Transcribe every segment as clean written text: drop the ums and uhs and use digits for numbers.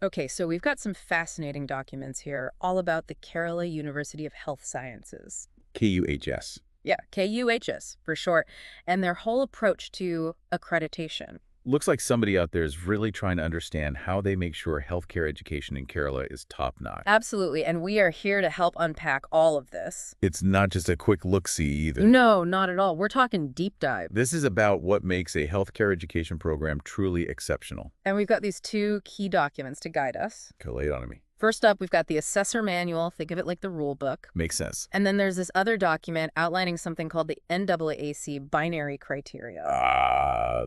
Okay, so we've got some fascinating documents here all about the Kerala University of Health Sciences. KUHS. Yeah, KUHS for short, and their whole approach to accreditation. Looks like somebody out there is really trying to understand how they make sure healthcare education in Kerala is top-notch. Absolutely, and we are here to help unpack all of this. It's not just a quick look-see either. No, not at all. We're talking deep dive. This is about what makes a healthcare education program truly exceptional. And we've got these two key documents to guide us. Okay, lay it on me. First up, we've got the assessor manual. Think of it like the rule book. Makes sense. And then there's this other document outlining something called the NAAC Binary criteria.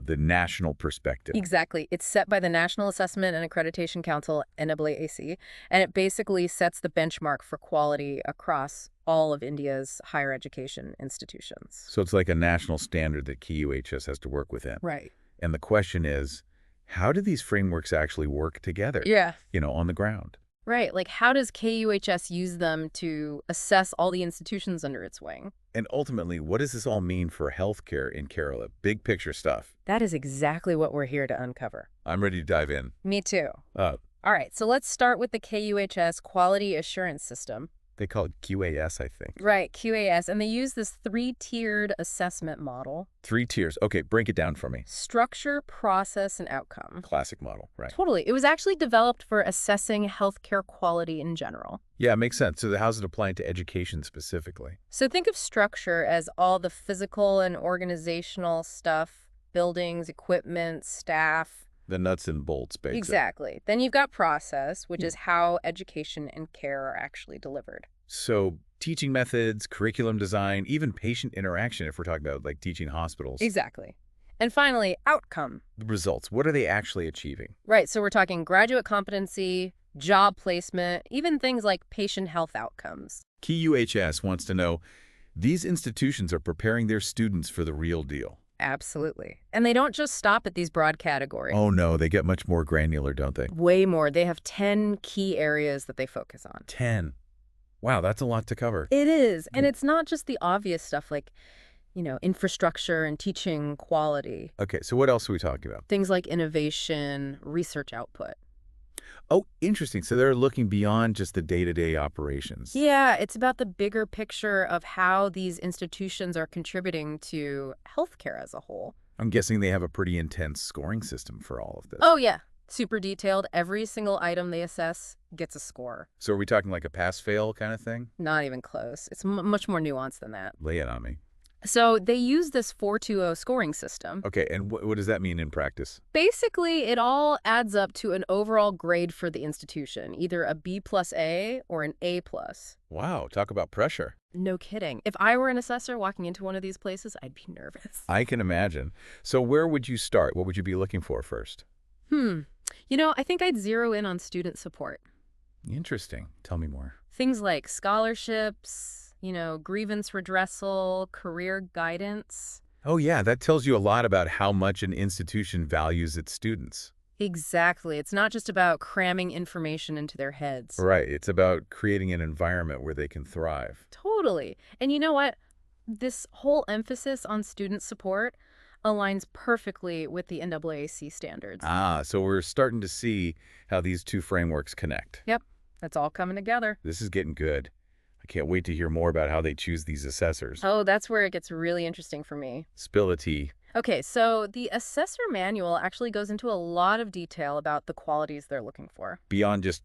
The national perspective. Exactly. It's set by the National Assessment and Accreditation Council, NAAC, and it basically sets the benchmark for quality across all of India's higher education institutions. So it's like a national standard that KUHS has to work within. Right. And the question is, how do these frameworks actually work together? Yeah. On the ground? Right. Like, how does KUHS use them to assess all the institutions under its wing? And ultimately, what does this all mean for healthcare in Kerala? Big picture stuff. That is exactly what we're here to uncover. I'm ready to dive in. Me too. Uh, All right, so let's start with the KUHS Quality Assurance System. They call it QAS, I think. Right, QAS, and they use this three-tiered assessment model. 3 tiers. Okay, break it down for me. Structure, process, and outcome. Classic model, right? Totally. It was actually developed for assessing healthcare quality in general. Yeah, it makes sense. So how's it applying to education specifically? So think of structure as all the physical and organizational stuff, buildings, equipment, staff. The nuts and bolts, basically. Exactly. Then you've got process, which is how education and care are actually delivered. So teaching methods, curriculum design, even patient interaction, if we're talking about like teaching hospitals. Exactly. And finally, outcome. The results, what are they actually achieving? Right, so we're talking graduate competency, job placement, even things like patient health outcomes. KUHS wants to know, these institutions are preparing their students for the real deal. Absolutely. And they don't just stop at these broad categories. Oh no, they get much more granular, don't they? Way more. They have 10 key areas that they focus on. 10. Wow, that's a lot to cover. It is. And it's not just the obvious stuff like, infrastructure and teaching quality. Okay, so what else are we talking about? Things like innovation, research output. Oh, interesting. So they're looking beyond just the day-to-day operations. Yeah, it's about the bigger picture of how these institutions are contributing to healthcare as a whole. I'm guessing they have a pretty intense scoring system for all of this. Oh, yeah. Super detailed. Every single item they assess gets a score. So are we talking like a pass-fail kind of thing? Not even close. It's much more nuanced than that. Lay it on me. So they use this 4-2-0 scoring system. Okay, and what does that mean in practice? Basically, it all adds up to an overall grade for the institution, either a B+A or an A+. Wow, talk about pressure. No kidding. If I were an assessor walking into one of these places, I'd be nervous. I can imagine. So where would you start? What would you be looking for first? I think I'd zero in on student support. Interesting. Tell me more. Things like scholarships, grievance redressal, career guidance. Oh yeah, that tells you a lot about how much an institution values its students. Exactly. It's not just about cramming information into their heads. Right, it's about creating an environment where they can thrive. Totally. And you know what? This whole emphasis on student support aligns perfectly with the NAAC standards. So we're starting to see how these two frameworks connect. Yep, that's all coming together. This is getting good. I can't wait to hear more about how they choose these assessors. Oh, that's where it gets really interesting for me. Spill the tea. Okay, so the assessor manual actually goes into a lot of detail about the qualities they're looking for. Beyond just,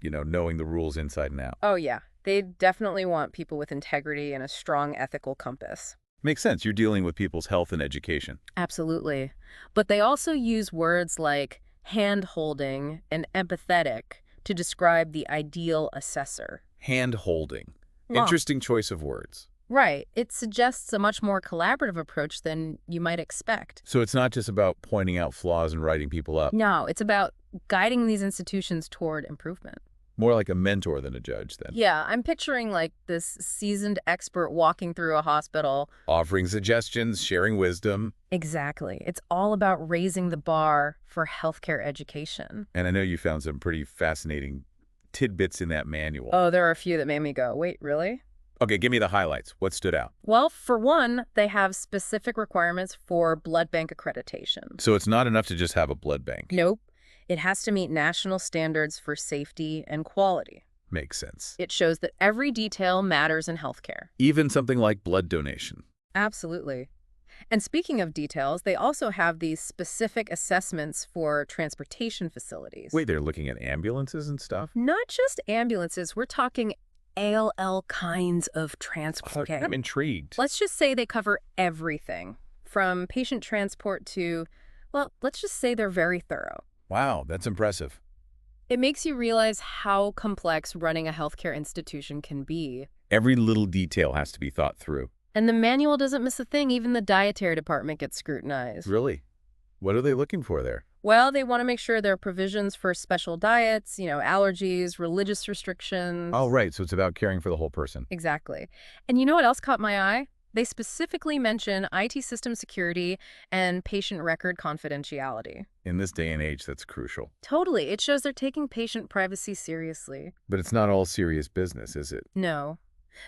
knowing the rules inside and out. Oh, yeah. They definitely want people with integrity and a strong ethical compass. Makes sense. You're dealing with people's health and education. Absolutely. But they also use words like hand-holding and empathetic to describe the ideal assessor. Hand-holding. Well, Interesting choice of words. right. It suggests a much more collaborative approach than you might expect. So it's not just about pointing out flaws and writing people up. No, it's about guiding these institutions toward improvement. More like a mentor than a judge, then. Yeah, I'm picturing like this seasoned expert walking through a hospital. Offering suggestions, sharing wisdom. Exactly. It's all about raising the bar for healthcare education. And I know you found some pretty fascinating tidbits in that manual. Oh, there are a few that made me go, wait, really? Okay, give me the highlights. What stood out? Well, for one, they have specific requirements for blood bank accreditation. So it's not enough to just have a blood bank. Nope. It has to meet national standards for safety and quality. Makes sense. It shows that every detail matters in healthcare. Even something like blood donation. Absolutely. And speaking of details, they also have these specific assessments for transportation facilities. Wait, they're looking at ambulances and stuff? Not just ambulances, we're talking all kinds of transport. I'm intrigued. Let's just say they cover everything, from patient transport to, well, let's just say they're very thorough. Wow, that's impressive. It makes you realize how complex running a healthcare institution can be. Every little detail has to be thought through. And the manual doesn't miss a thing. Even the dietary department gets scrutinized. Really? What are they looking for there? Well, they want to make sure there are provisions for special diets, allergies, religious restrictions. Oh, right. So it's about caring for the whole person. Exactly. And you know what else caught my eye? They specifically mention IT system security and patient record confidentiality. In this day and age, that's crucial. Totally. It shows they're taking patient privacy seriously. But it's not all serious business, is it? No.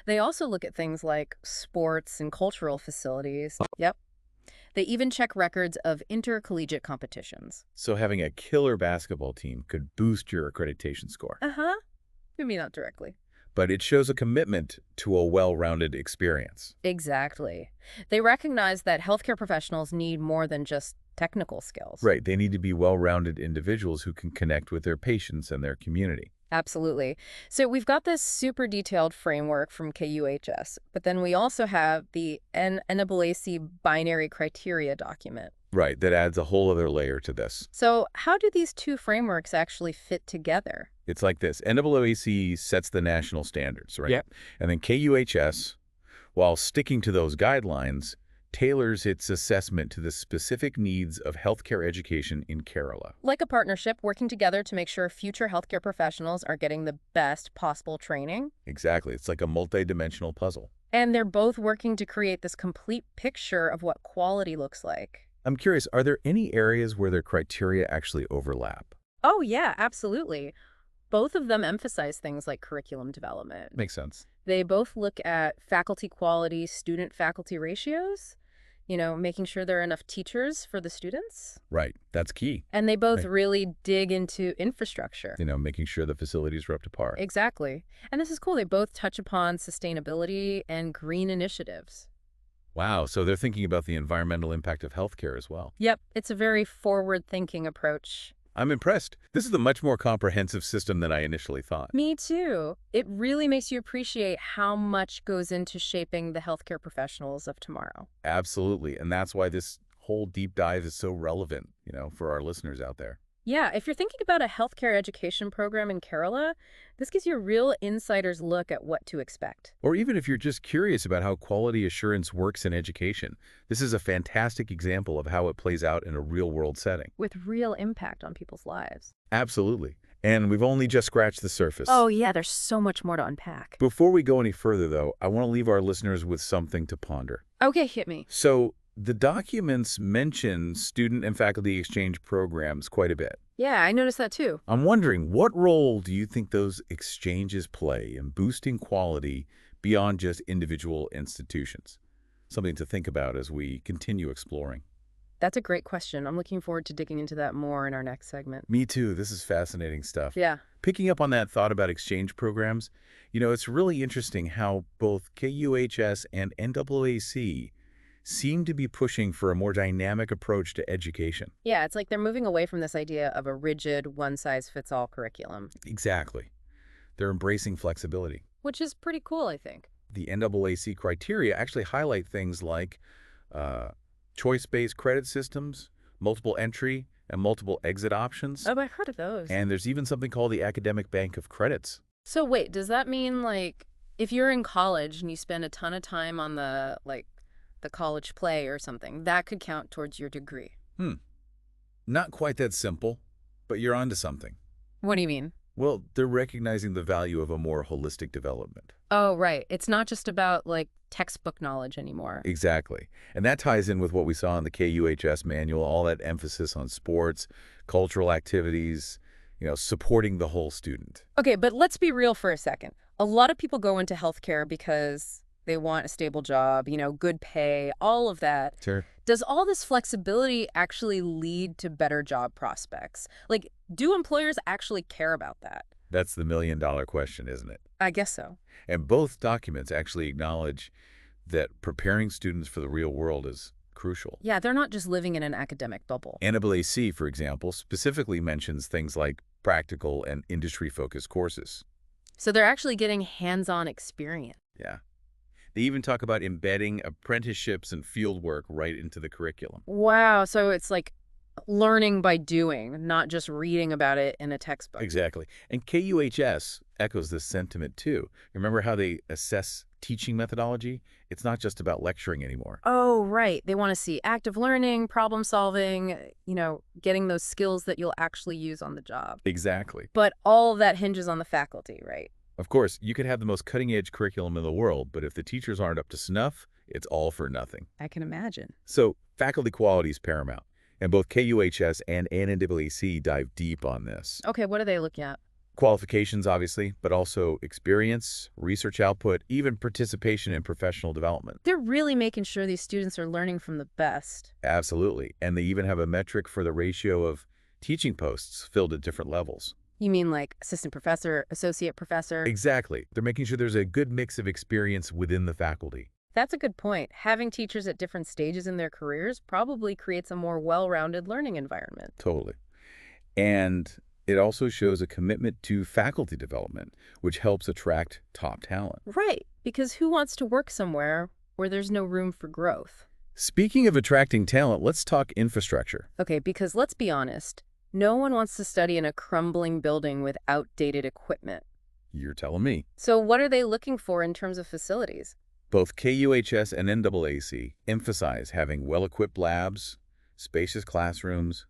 They also look at things like sports and cultural facilities. Yep. They even check records of intercollegiate competitions. So having a killer basketball team could boost your accreditation score. Uh-huh. Maybe not directly. But it shows a commitment to a well-rounded experience. Exactly. They recognize that healthcare professionals need more than just technical skills. Right. They need to be well-rounded individuals who can connect with their patients and their community. Absolutely. So we've got this super detailed framework from KUHS, but then we also have the NAAC Binary criteria document. Right. That adds a whole other layer to this. So how do these two frameworks actually fit together? It's like this. NAAC sets the national standards, right? Yeah. And then KUHS, while sticking to those guidelines, tailors its assessment to the specific needs of healthcare education in Kerala. Like a partnership working together to make sure future healthcare professionals are getting the best possible training. Exactly. It's like a multi-dimensional puzzle. And they're both working to create this complete picture of what quality looks like. I'm curious, are there any areas where their criteria actually overlap? Oh, yeah, absolutely. Both of them emphasize things like curriculum development. Makes sense. They both look at faculty quality, student-faculty ratios, making sure there are enough teachers for the students. Right. That's key. And they both Right. really dig into infrastructure. Making sure the facilities are up to par. Exactly. And this is cool. They both touch upon sustainability and green initiatives. Wow. So they're thinking about the environmental impact of healthcare as well. Yep. It's a very forward-thinking approach. I'm impressed. This is a much more comprehensive system than I initially thought. Me too. It really makes you appreciate how much goes into shaping the healthcare professionals of tomorrow. Absolutely. And that's why this whole deep dive is so relevant, for our listeners out there. Yeah, if you're thinking about a healthcare education program in Kerala, this gives you a real insider's look at what to expect. Or even if you're just curious about how quality assurance works in education, this is a fantastic example of how it plays out in a real-world setting. With real impact on people's lives. Absolutely. And we've only just scratched the surface. Oh, yeah, there's so much more to unpack. Before we go any further, though, I want to leave our listeners with something to ponder. Okay, hit me. So the documents mention student and faculty exchange programs quite a bit. Yeah, I noticed that too. I'm wondering, what role do you think those exchanges play in boosting quality beyond just individual institutions? Something to think about as we continue exploring. That's a great question. I'm looking forward to digging into that more in our next segment. Me too. This is fascinating stuff. Yeah. Picking up on that thought about exchange programs, it's really interesting how both KUHS and NAAC seem to be pushing for a more dynamic approach to education. Yeah, it's like they're moving away from this idea of a rigid, one-size-fits-all curriculum. Exactly. They're embracing flexibility. Which is pretty cool, I think. The NAAC criteria actually highlight things like choice-based credit systems, multiple entry, and multiple exit options. Oh, I've heard of those. And there's even something called the Academic Bank of Credits. So wait, does that mean, if you're in college and you spend a ton of time on the college play or something, that could count towards your degree? Not quite that simple, but you're onto something. What do you mean? Well, they're recognizing the value of a more holistic development. Oh, right. It's not just about, textbook knowledge anymore. Exactly. And that ties in with what we saw in the KUHS manual, all that emphasis on sports, cultural activities, supporting the whole student. Okay, but let's be real for a second. A lot of people go into healthcare because They want a stable job, good pay, all of that. Sure. Does all this flexibility actually lead to better job prospects? Like, do employers actually care about that? That's the million-dollar question, isn't it? I guess so. And both documents actually acknowledge that preparing students for the real world is crucial. Yeah, they're not just living in an academic bubble. NAAC, for example, specifically mentions things like practical and industry-focused courses. So they're actually getting hands-on experience. Yeah. They even talk about embedding apprenticeships and fieldwork right into the curriculum. Wow, so it's like learning by doing, not just reading about it in a textbook. Exactly. And KUHS echoes this sentiment too. Remember how they assess teaching methodology? It's not just about lecturing anymore. Oh, right. They want to see active learning, problem solving, getting those skills that you'll actually use on the job. Exactly. But all of that hinges on the faculty, right? Of course, you could have the most cutting-edge curriculum in the world, but if the teachers aren't up to snuff, it's all for nothing. I can imagine. So faculty quality is paramount, and both KUHS and NAAC dive deep on this. Okay, what are they looking at? Qualifications, obviously, but also experience, research output, even participation in professional development. They're really making sure these students are learning from the best. Absolutely. And they even have a metric for the ratio of teaching posts filled at different levels. You mean like assistant professor, associate professor? Exactly. They're making sure there's a good mix of experience within the faculty. That's a good point. Having teachers at different stages in their careers probably creates a more well-rounded learning environment. Totally. And it also shows a commitment to faculty development, which helps attract top talent. Right, because who wants to work somewhere where there's no room for growth? Speaking of attracting talent, let's talk infrastructure. Okay, because let's be honest, no one wants to study in a crumbling building with outdated equipment. You're telling me. So what are they looking for in terms of facilities? Both KUHS and NAAC emphasize having well-equipped labs, spacious classrooms,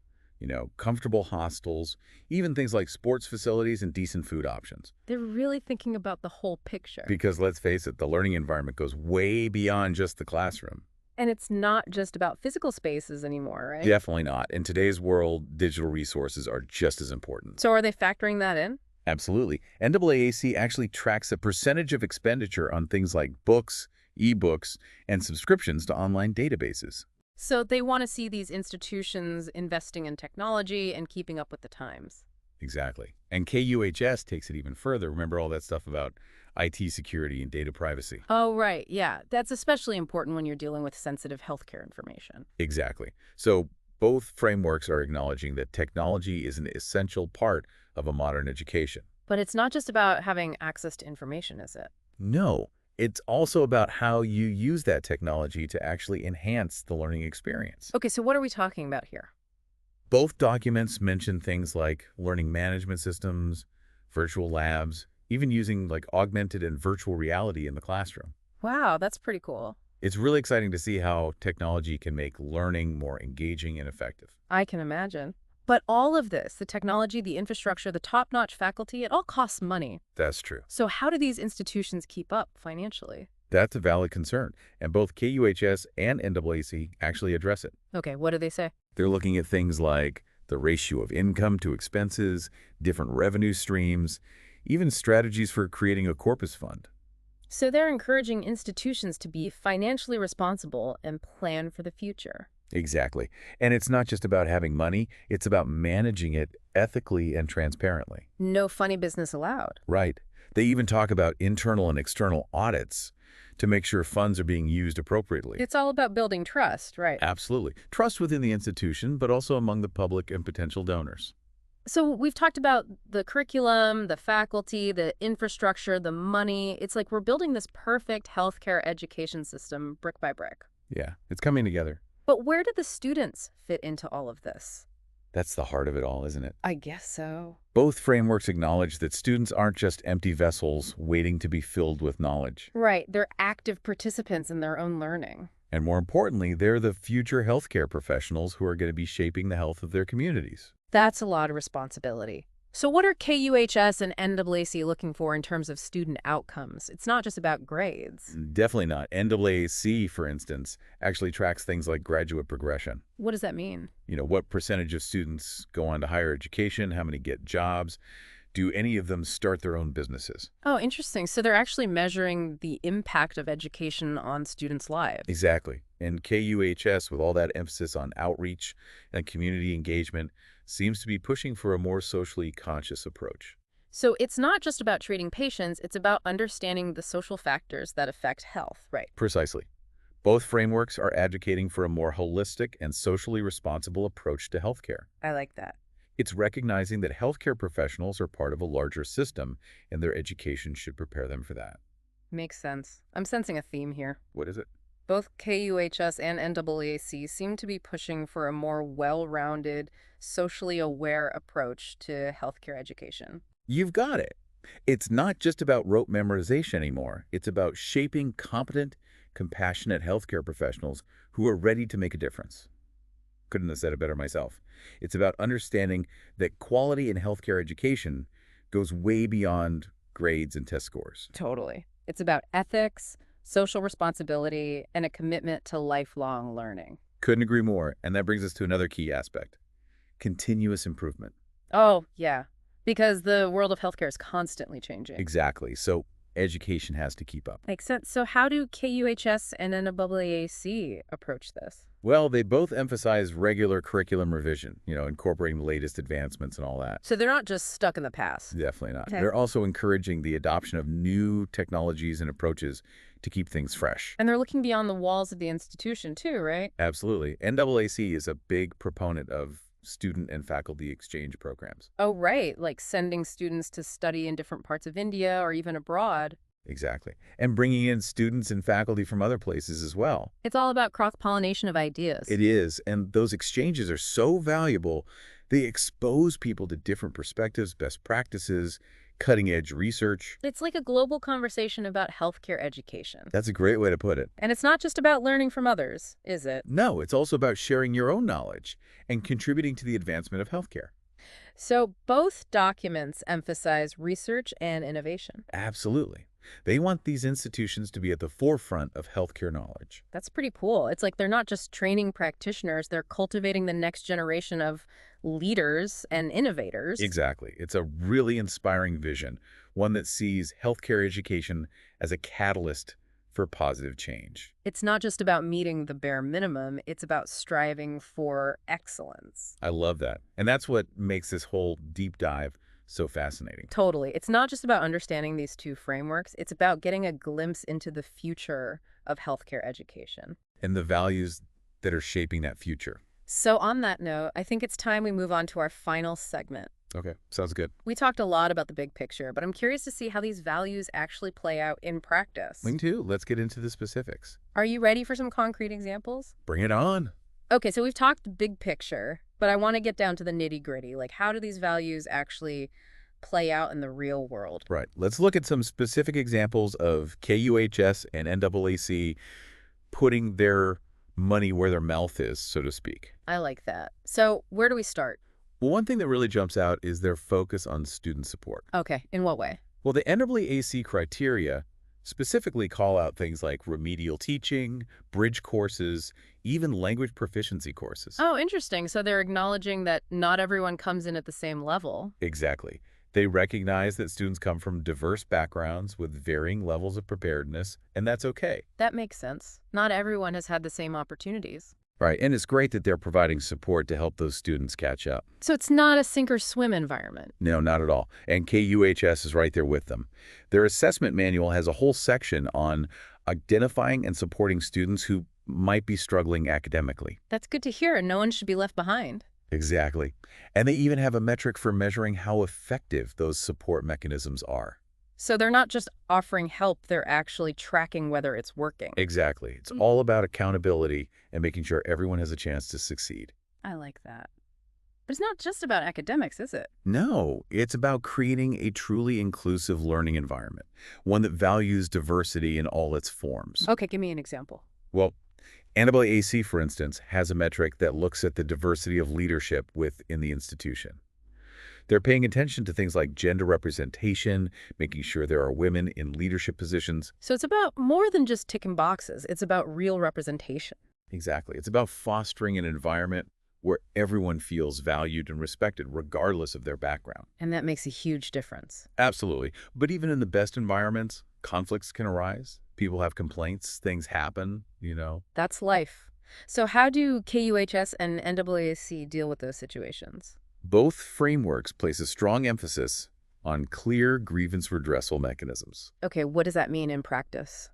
comfortable hostels, even things like sports facilities and decent food options. They're really thinking about the whole picture. Because let's face it, the learning environment goes way beyond just the classroom. And it's not just about physical spaces anymore, right? Definitely not. In today's world, digital resources are just as important. So are they factoring that in? Absolutely. NAAC actually tracks a percentage of expenditure on things like books, ebooks, and subscriptions to online databases. So they want to see these institutions investing in technology and keeping up with the times. Exactly. And KUHS takes it even further. Remember all that stuff about IT security and data privacy? Oh, right. Yeah. That's especially important when you're dealing with sensitive healthcare information. Exactly. So both frameworks are acknowledging that technology is an essential part of a modern education. But it's not just about having access to information, is it? No, it's also about how you use that technology to actually enhance the learning experience. Okay, so what are we talking about here? Both documents mention things like learning management systems, virtual labs, even using like augmented and virtual reality in the classroom. Wow, that's pretty cool. It's really exciting to see how technology can make learning more engaging and effective. I can imagine. But all of this, the technology, the infrastructure, the top-notch faculty, it all costs money. That's true. So how do these institutions keep up financially? That's a valid concern, and both KUHS and NAAC actually address it. Okay, what do they say? They're looking at things like the ratio of income to expenses, different revenue streams, even strategies for creating a corpus fund. So they're encouraging institutions to be financially responsible and plan for the future. Exactly. And it's not just about having money, it's about managing it ethically and transparently. No funny business allowed. Right. They even talk about internal and external audits to make sure funds are being used appropriately. It's all about building trust, right? Absolutely. Trust within the institution, but also among the public and potential donors. So we've talked about the curriculum, the faculty, the infrastructure, the money. It's like we're building this perfect healthcare education system brick by brick. Yeah, it's coming together. But where do the students fit into all of this? That's the heart of it all, isn't it? I guess so. Both frameworks acknowledge that students aren't just empty vessels waiting to be filled with knowledge. Right. They're active participants in their own learning. And more importantly, they're the future healthcare professionals who are going to be shaping the health of their communities. That's a lot of responsibility. So what are KUHS and NAAC looking for in terms of student outcomes? It's not just about grades. Definitely not. NAAC, for instance, actually tracks things like graduate progression. What does that mean? What percentage of students go on to higher education, how many get jobs, Do any of them start their own businesses? Oh, interesting. So they're actually measuring the impact of education on students' lives. Exactly. And KUHS, with all that emphasis on outreach and community engagement, seems to be pushing for a more socially conscious approach. So it's not just about treating patients, it's about understanding the social factors that affect health, right? Precisely. Both frameworks are advocating for a more holistic and socially responsible approach to healthcare. I like that. It's recognizing that healthcare professionals are part of a larger system, and their education should prepare them for that. Makes sense. I'm sensing a theme here. What is it? Both KUHS and NAAC seem to be pushing for a more well-rounded, socially aware approach to healthcare education. You've got it. It's not just about rote memorization anymore. It's about shaping competent, compassionate healthcare professionals who are ready to make a difference. Couldn't have said it better myself. It's about understanding that quality in healthcare education goes way beyond grades and test scores. Totally. It's about ethics, social responsibility, and a commitment to lifelong learning. Couldn't agree more. And that brings us to another key aspect: continuous improvement. Oh, yeah. Because the world of healthcare is constantly changing. Exactly. So education has to keep up. Makes sense. So how do KUHS and NAAC approach this? Well, they both emphasize regular curriculum revision, incorporating the latest advancements and all that. So they're not just stuck in the past. Definitely not. Okay. They're also encouraging the adoption of new technologies and approaches to keep things fresh. And they're looking beyond the walls of the institution too, right? Absolutely. NAAC is a big proponent of student and faculty exchange programs. Oh, right. Like sending students to study in different parts of India or even abroad. Exactly. And bringing in students and faculty from other places as well. It's all about cross-pollination of ideas. It is. And those exchanges are so valuable. They expose people to different perspectives, best practices, cutting-edge research. It's like a global conversation about healthcare education. That's a great way to put it. And it's not just about learning from others, is it? No, it's also about sharing your own knowledge and contributing to the advancement of healthcare. So both documents emphasize research and innovation. Absolutely. They want these institutions to be at the forefront of healthcare knowledge. That's pretty cool. It's like they're not just training practitioners, they're cultivating the next generation of leaders and innovators. Exactly. It's a really inspiring vision, one that sees healthcare education as a catalyst for positive change. It's not just about meeting the bare minimum, it's about striving for excellence. I love that. And that's what makes this whole deep dive so fascinating. Totally. It's not just about understanding these two frameworks, it's about getting a glimpse into the future of healthcare education. And the values that are shaping that future. So on that note, I think it's time we move on to our final segment. Okay, sounds good. We talked a lot about the big picture, but I'm curious to see how these values actually play out in practice. Me too. Let's get into the specifics. Are you ready for some concrete examples? Bring it on. Okay, so we've talked big picture, but I want to get down to the nitty-gritty. Like, how do these values actually play out in the real world? Right. Let's look at some specific examples of KUHS and NAAC putting their money where their mouth is, so to speak. I like that. So where do we start? Well, one thing that really jumps out is their focus on student support. Okay, in what way? Well, the NAAC criteria specifically call out things like remedial teaching, bridge courses, even language proficiency courses. Oh, interesting. So they're acknowledging that not everyone comes in at the same level. Exactly. They recognize that students come from diverse backgrounds with varying levels of preparedness, and that's okay. That makes sense. Not everyone has had the same opportunities. Right, and it's great that they're providing support to help those students catch up. So it's not a sink or swim environment. No, not at all. And KUHS is right there with them. Their assessment manual has a whole section on identifying and supporting students who might be struggling academically. That's good to hear. No one should be left behind. Exactly. And they even have a metric for measuring how effective those support mechanisms are. So they're not just offering help, they're actually tracking whether it's working. Exactly. It's all about accountability and making sure everyone has a chance to succeed. I like that. But it's not just about academics, is it? No, it's about creating a truly inclusive learning environment, one that values diversity in all its forms. Okay, give me an example. Well, NAAC, for instance, has a metric that looks at the diversity of leadership within the institution. They're paying attention to things like gender representation, making sure there are women in leadership positions. So it's about more than just ticking boxes. It's about real representation. Exactly. It's about fostering an environment where everyone feels valued and respected regardless of their background. And that makes a huge difference. Absolutely. But even in the best environments, conflicts can arise. People have complaints, things happen. That's life. So how do KUHS and NAAC deal with those situations? Both frameworks place a strong emphasis on clear grievance redressal mechanisms. Okay, what does that mean in practice?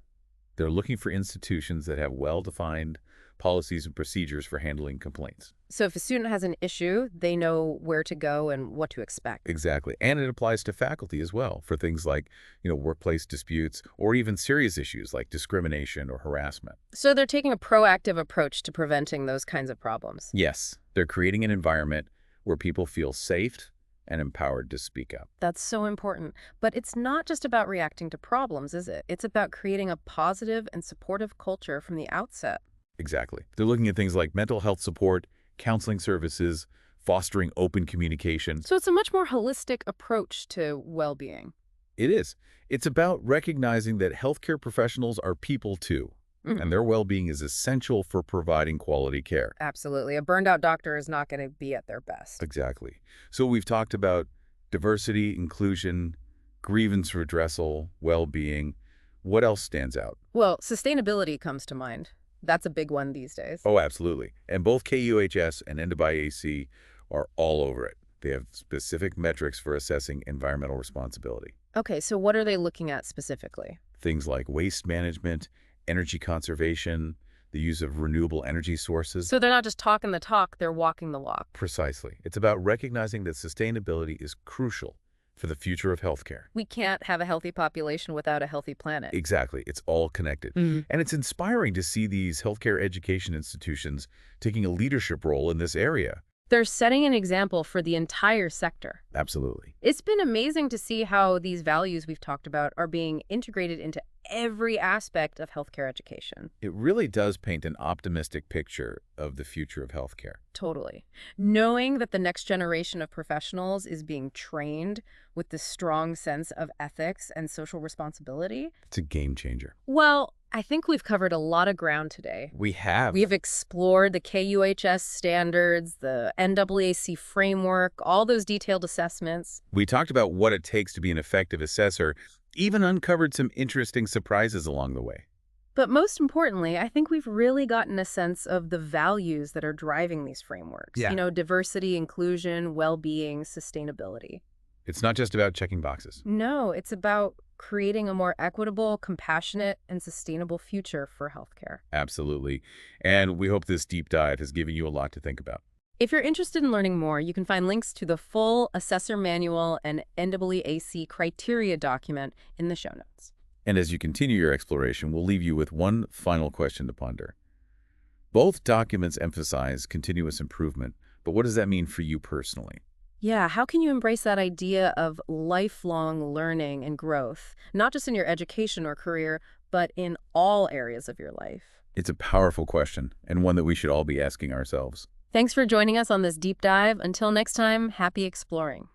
They're looking for institutions that have well-defined policies and procedures for handling complaints. So if a student has an issue, they know where to go and what to expect. Exactly. And it applies to faculty as well for things like, workplace disputes or even serious issues like discrimination or harassment. So they're taking a proactive approach to preventing those kinds of problems. Yes, they're creating an environment where people feel safe and empowered to speak up. That's so important. But it's not just about reacting to problems, is it? It's about creating a positive and supportive culture from the outset. Exactly. They're looking at things like mental health support, counseling services, fostering open communication. So it's a much more holistic approach to well-being. It is. It's about recognizing that healthcare professionals are people too, and their well-being is essential for providing quality care. Absolutely. A burned-out doctor is not going to be at their best. Exactly. So we've talked about diversity, inclusion, grievance redressal, well-being. What else stands out? Well, sustainability comes to mind. That's a big one these days. Oh, absolutely. And both KUHS and NAAC are all over it. They have specific metrics for assessing environmental responsibility. Okay, so what are they looking at specifically? Things like waste management, energy conservation, the use of renewable energy sources. So they're not just talking the talk, they're walking the walk. Precisely. It's about recognizing that sustainability is crucial for the future of healthcare. We can't have a healthy population without a healthy planet. Exactly. It's all connected. And it's inspiring to see these healthcare education institutions taking a leadership role in this area. They're setting an example for the entire sector. Absolutely. It's been amazing to see how these values we've talked about are being integrated into every aspect of healthcare education. It really does paint an optimistic picture of the future of healthcare. Totally. Knowing that the next generation of professionals is being trained with this strong sense of ethics and social responsibility. It's a game changer. Well, I think we've covered a lot of ground today. We have. We've explored the KUHS standards, the NAAC framework, all those detailed assessments. We talked about what it takes to be an effective assessor, even uncovered some interesting surprises along the way. But most importantly, I think we've really gotten a sense of the values that are driving these frameworks. Yeah. Diversity, inclusion, well-being, sustainability. It's not just about checking boxes. No, it's about creating a more equitable, compassionate, and sustainable future for healthcare. Absolutely. And we hope this deep dive has given you a lot to think about. If you're interested in learning more, you can find links to the full assessor manual and NAAC criteria document in the show notes. And as you continue your exploration, we'll leave you with one final question to ponder. Both documents emphasize continuous improvement, but what does that mean for you personally? Yeah, how can you embrace that idea of lifelong learning and growth, not just in your education or career, but in all areas of your life? It's a powerful question, and one that we should all be asking ourselves. Thanks for joining us on this deep dive. Until next time, happy exploring.